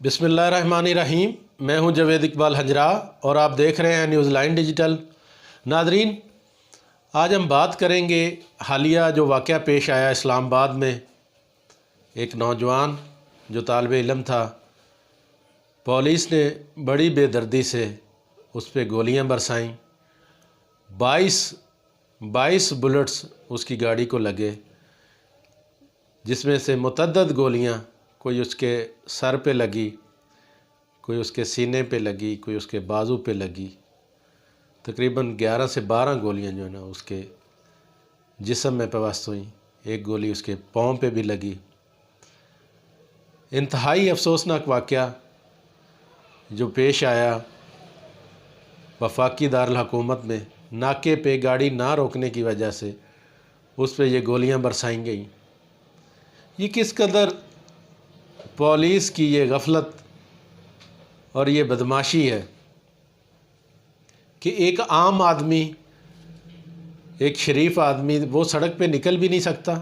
बिस्मिल्लाहिर्रहमानिर्रहीम। मैं हूं जवेद इकबाल हजरा और आप देख रहे हैं न्यूज़ लाइन डिजिटल। नादरीन, आज हम बात करेंगे हालिया जो वाक़या पेश आया इस्लामाबाद में। एक नौजवान जो तालिब इल्म था, पुलिस ने बड़ी बेदर्दी से उस पर गोलियां बरसाईं। 22 बुलेट्स उसकी गाड़ी को लगे, जिसमें से मुतअद्दिद गोलियां कोई उसके सर पे लगी, कोई उसके सीने पे लगी, कोई उसके बाजू पे लगी। तकरीबन 11 से 12 गोलियां जो है ना उसके जिस्म में पेवस्त हुई। एक गोली उसके पाँव पे भी लगी। इंतहाई अफसोसनाक वाक़या जो पेश आया वफाकी दारुल हुकूमत में। नाके पे गाड़ी ना रोकने की वजह से उस पर ये गोलियां बरसाई गई। ये किस कदर पुलिस की ये गफलत और ये बदमाशी है कि एक आम आदमी, एक शरीफ आदमी वो सड़क पे निकल भी नहीं सकता।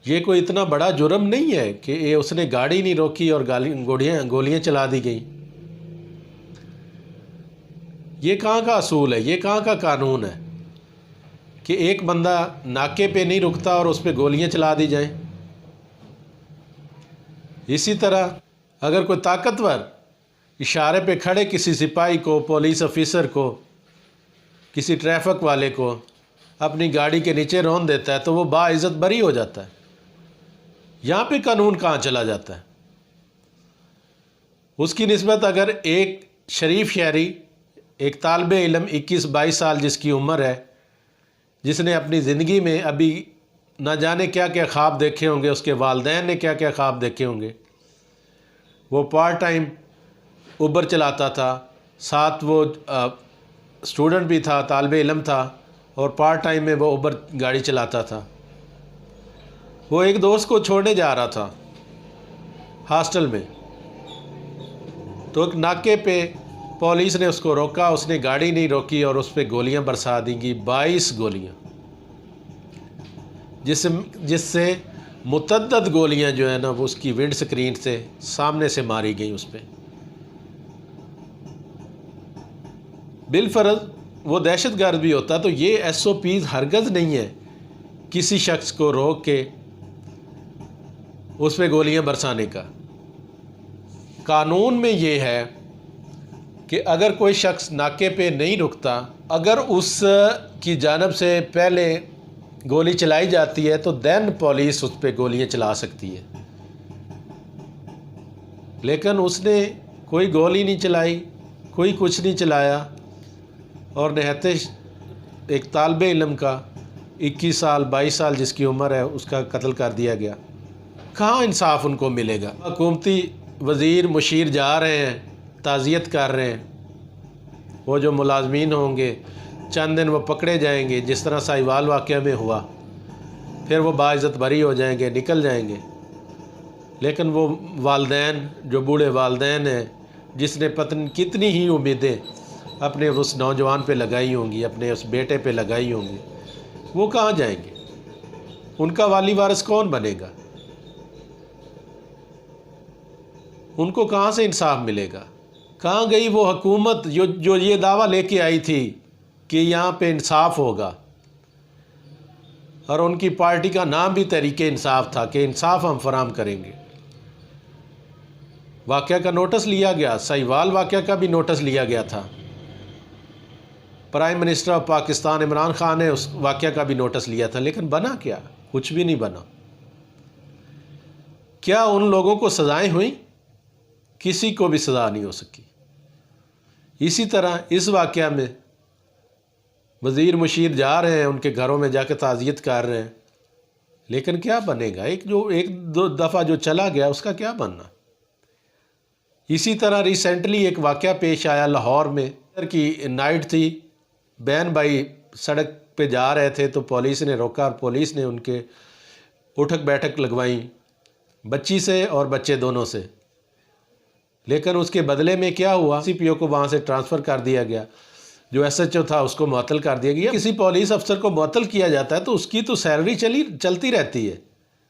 ये कोई इतना बड़ा जुर्म नहीं है कि ये उसने गाड़ी नहीं रोकी और गोलियां चला दी गई। ये कहाँ का असूल है, ये कहाँ का कानून है कि एक बंदा नाके पे नहीं रुकता और उस पर गोलियां चला दी जाएं। इसी तरह अगर कोई ताकतवर इशारे पे खड़े किसी सिपाही को, पुलिस ऑफिसर को, किसी ट्रैफिक वाले को अपनी गाड़ी के नीचे रौंद देता है तो वो बाइज़्ज़त बरी हो जाता है। यहाँ पे कानून कहाँ चला जाता है? उसकी निस्बत अगर एक शरीफ शहरी, एक तालिब इल्म 21-22 साल जिसकी उम्र है, जिसने अपनी ज़िंदगी में अभी ना जाने क्या क्या ख्वाब देखे होंगे, उसके वालिदैन ने क्या क्या ख्वाब देखे होंगे। वो पार्ट टाइम उबर चलाता था, साथ वो स्टूडेंट भी था, तालिब इल्म था और पार्ट टाइम में वो उबर गाड़ी चलाता था। वो एक दोस्त को छोड़ने जा रहा था हॉस्टल में, तो एक नाके पे पुलिस ने उसको रोका। उसने गाड़ी नहीं रोकी और उस पर गोलियां बरसा दी 22 गोलियां, जिससे मुतअद्दिद गोलियां जो है ना वो उसकी विंड स्क्रीन से सामने से मारी गई उस पर। बिलफर्ज वो दहशतगर्द भी होता तो ये SOPs हरगज़ नहीं है किसी शख्स को रोक के उस पर गोलियां बरसाने का। कानून में ये है कि अगर कोई शख्स नाके पे नहीं रुकता, अगर उस की जानब से पहले गोली चलाई जाती है तो दैन पुलिस उस पर गोलियां चला सकती है। लेकिन उसने कोई गोली नहीं चलाई, कोई कुछ नहीं चलाया और निहत्ते एक तालिब इल्म का 21 साल 22 साल जिसकी उम्र है उसका कत्ल कर दिया गया। कहाँ इंसाफ उनको मिलेगा? हुकूमती वज़ीर मुशीर जा रहे हैं, ताज़ियत कर रहे हैं। वो जो मुलाजमीन होंगे चंद दिन वो पकड़े जाएंगे, जिस तरह साहिवाल वाक़या में हुआ, फिर वो बाइज़्ज़त बरी हो जाएंगे, निकल जाएंगे। लेकिन वो वालिदैन, जो बूढ़े वालिदैन हैं, जिसने पत्नी कितनी ही उम्मीदें अपने उस नौजवान पे लगाई होंगी, अपने उस बेटे पे लगाई होंगी, वो कहाँ जाएंगे? उनका वाली वारिस कौन बनेगा? उनको कहाँ से इंसाफ मिलेगा? कहाँ गई वो हुकूमत जो ये दावा लेके आई थी कि यहाँ पे इंसाफ होगा? और उनकी पार्टी का नाम भी तहरीके इंसाफ था कि इंसाफ हम फराम करेंगे। वाक़या का नोटिस लिया गया, साहिवाल वाक़या का भी नोटिस लिया गया था। Prime minister of Pakistan Imran Khan ने उस वाक़या का भी नोटिस लिया था, लेकिन बना क्या? कुछ भी नहीं बना। क्या उन लोगों को सज़ाएं हुई? किसी को भी सज़ा नहीं हो सकी। इसी तरह इस वाक़या में वज़ीर मुशीर जा रहे हैं, उनके घरों में जाकर ताज़ियत कर रहे हैं, लेकिन क्या बनेगा? एक दो दफ़ा जो चला गया उसका क्या बनना? इसी तरह रिसेंटली एक वाक़या पेश आया लाहौर में की नाइट थी, बहन भाई सड़क पे जा रहे थे तो पुलिस ने रोका और पुलिस ने उनके उठक बैठक लगवाई, बच्ची से और बच्चे दोनों से। लेकिन उसके बदले में क्या हुआ? CPO को वहाँ से ट्रांसफ़र कर दिया गया, जो SHO था उसको मुअत्तल कर दिया गया। किसी पुलिस अफसर को मुअत्तल किया जाता है तो उसकी तो सैलरी चलती रहती है,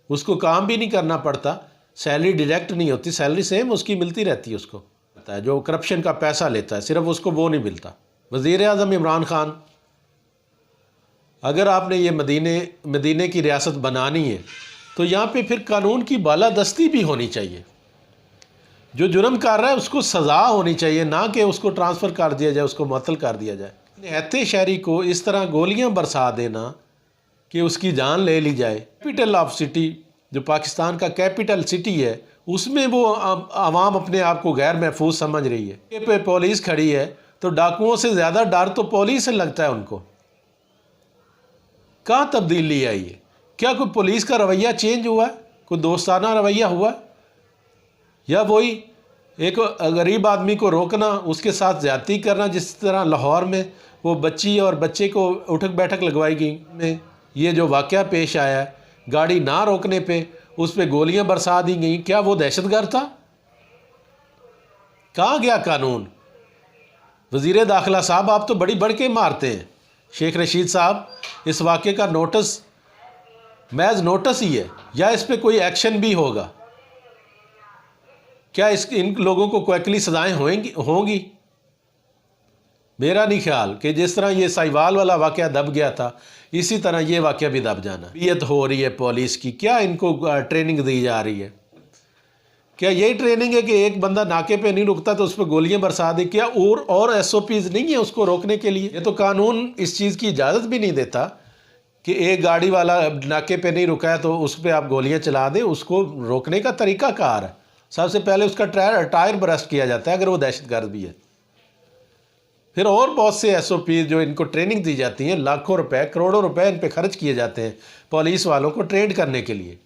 उसको काम भी नहीं करना पड़ता, सैलरी डिडक्ट नहीं होती, सैलरी सेम उसकी मिलती रहती है उसको। जो करप्शन का पैसा लेता है सिर्फ उसको वो नहीं मिलता। वज़ीर आज़म इमरान खान, अगर आपने ये मदीने की रियासत बनानी है तो यहाँ पे फिर कानून की बालादस्ती भी होनी चाहिए। जो जुर्म कर रहा है उसको सज़ा होनी चाहिए, ना कि उसको ट्रांसफ़र कर दिया जाए, उसको मुअत्तल कर दिया जाए। निहत्ते शहरी को इस तरह गोलियां बरसा देना कि उसकी जान ले ली जाए। कैपिटल ऑफ सिटी, जो पाकिस्तान का कैपिटल सिटी है, उसमें वो आवाम अपने आप को गैर महफूज समझ रही है। ये पे पुलिस खड़ी है तो डाकुओं से ज़्यादा डर तो पुलिस से लगता है उनको। कहाँ तब्दीली आई है? क्या कोई पुलिस का रवैया चेंज हुआ है? कोई दोस्ताना रवैया हुआ? या वही एक गरीब आदमी को रोकना, उसके साथ ज़्यादती करना, जिस तरह लाहौर में वो बच्ची और बच्चे को उठक बैठक लगवाई गई में ये जो वाक़या पेश आया है, गाड़ी ना रोकने पे उस पर गोलियां बरसा दी गई। क्या वो दहशतगर्द था? कहाँ गया कानून? वज़ीर दाखिला साहब, आप तो बड़ी बढ़ के मारते हैं। शेख रशीद साहब, इस वाक़े का नोटिस महज नोटिस ही है या इस पर कोई एक्शन भी होगा? क्या इन लोगों को क्विकली सज़ाएँ होंगी? मेरा नहीं ख्याल कि जिस तरह ये साहिवाल वाला वाक़या दब गया था, इसी तरह ये वाक़या भी दब जाना। तरबियत हो रही है पुलिस की, क्या इनको ट्रेनिंग दी जा रही है? क्या यही ट्रेनिंग है कि एक बंदा नाके पे नहीं रुकता तो उस पर गोलियां बरसा दी? क्या और SOPs नहीं है उसको रोकने के लिए? ये तो कानून इस चीज़ की इजाज़त भी नहीं देता कि एक गाड़ी वाला नाके पे नहीं रुका है तो उस पर आप गोलियाँ चला दें। उसको रोकने का तरीका कार है, सबसे पहले उसका टायर बरस्ट किया जाता है अगर वो दहशतगर्द भी है। फिर और बहुत से SOP जो इनको ट्रेनिंग दी जाती है, लाखों रुपए करोड़ों रुपए इन पे खर्च किए जाते हैं पुलिस वालों को ट्रेन करने के लिए।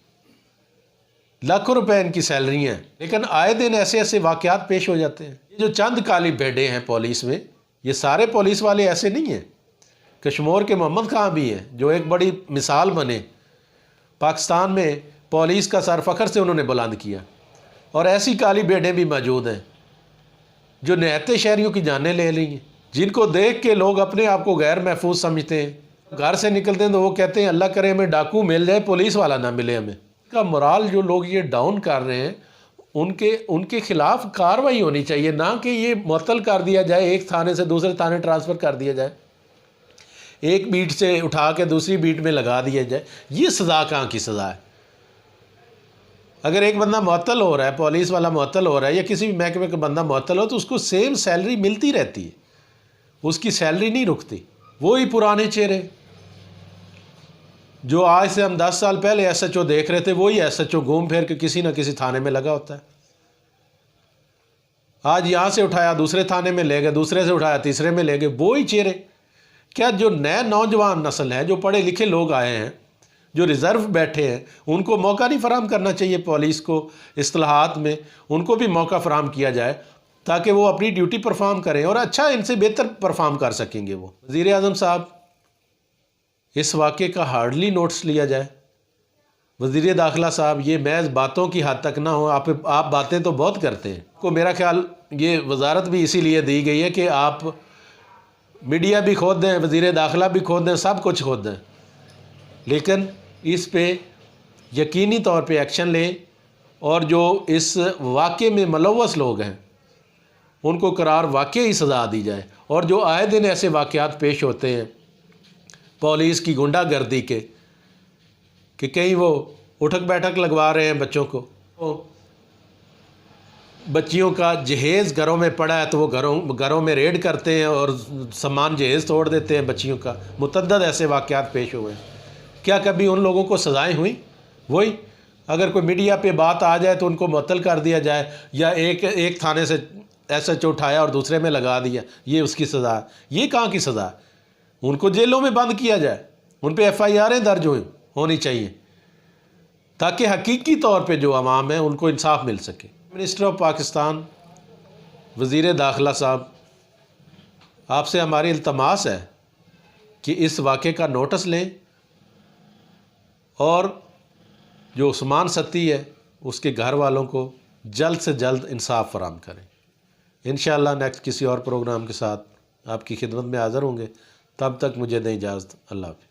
लाखों रुपए इनकी सैलरी हैं, लेकिन आए दिन ऐसे ऐसे वाक़यात पेश हो जाते हैं। ये जो चंद काली भेड़ें हैं पुलिस में, ये सारे पुलिस वाले ऐसे नहीं हैं। कश्मीर के मोहम्मद खां भी हैं जो एक बड़ी मिसाल बने, पाकिस्तान में पुलिस का सर फ़ख्र से उन्होंने बुलंद किया। और ऐसी काली भेड़ें भी मौजूद हैं जो निहत्ते शहरियों की जानें ले ली हैं, जिनको देख के लोग अपने आप को गैर महफूज समझते हैं। घर से निकलते हैं तो वो कहते हैं अल्लाह करे हमें डाकू मिल जाए, पुलिस वाला ना मिले हमें। का मोराल जो लोग ये डाउन कर रहे हैं, उनके खिलाफ कार्रवाई होनी चाहिए, ना कि ये मुअत्तल कर दिया जाए, एक थाने से दूसरे थाने ट्रांसफ़र कर दिया जाए, एक बीट से उठा के दूसरी बीट में लगा दिया जाए। ये सज़ा कहाँ की सज़ा है? अगर एक बंदा मुअत्तल हो रहा है, पुलिस वाला मुअत्तल हो रहा है या किसी भी महकमे का बंदा मुअत्तल हो, तो उसको सेम सैलरी मिलती रहती है, उसकी सैलरी नहीं रुकती। वही पुराने चेहरे जो आज से हम 10 साल पहले SHO देख रहे थे, वही SHO घूम फिर के किसी न किसी थाने में लगा होता है। आज यहाँ से उठाया दूसरे थाने में ले गए, दूसरे से उठाया तीसरे में ले गए, वही चेहरे। क्या जो नए नौजवान नस्ल है, जो पढ़े लिखे लोग आए हैं, जो रिज़र्व बैठे हैं, उनको मौका नहीं फराहम करना चाहिए? पुलिस को इस्तिलाहात में उनको भी मौका फराहम किया जाए ताकि वो अपनी ड्यूटी परफॉर्म करें और अच्छा इनसे बेहतर परफॉर्म कर सकेंगे वो। वज़ीर आज़म साहब, इस वाक़े का हार्डली नोट्स लिया जाए। वज़ीर दाखिला साहब, ये महज बातों की हद तक ना हो। आप बातें तो बहुत करते हैं। को मेरा ख्याल ये वजारत भी इसीलिए दी गई है कि आप मीडिया भी खोद दें, वज़ीर दाखिला भी खोद दें, सब कुछ खोद दें, लेकिन इस पे यकीनी तौर पे एक्शन लें और जो इस वाक़े में मुलव्वस लोग हैं उनको करार वाक़ई ही सज़ा दी जाए। और जो आए दिन ऐसे वाक़यात पेश होते हैं पुलिस की गुंडागर्दी के, कि कहीं वो उठक बैठक लगवा रहे हैं बच्चों को, तो बच्चियों का जहेज़ घरों में पड़ा है तो वो घरों में रेड करते हैं और सामान जहेज़ तोड़ देते हैं बच्चियों का। मुतअद्दिद ऐसे वाक़यात पेश हुए हैं। क्या कभी उन लोगों को सज़ाएँ हुई? वही अगर कोई मीडिया पे बात आ जाए तो उनको मुअत्तल कर दिया जाए, या एक थाने से SHO उठाया और दूसरे में लगा दिया, ये उसकी सज़ा है। ये कहाँ की सज़ा है? उनको जेलों में बंद किया जाए, उन पर FIR दर्ज होनी चाहिए ताकि हकीकी तौर पे जो अवाम है उनको इंसाफ मिल सके। मिनिस्टर ऑफ पाकिस्तान, वज़ीर दाखिला साहब, आपसे हमारी इल्तमास है कि इस वाक़े का नोटिस लें और जो उस्मान सत्ती है उसके घर वालों को जल्द से जल्द इंसाफ फराहम करें। इंशाअल्लाह नेक्स्ट किसी और प्रोग्राम के साथ आपकी खिदमत में हाज़िर होंगे। तब तक मुझे दें इजाज़त। अल्लाह हाफ़िज़।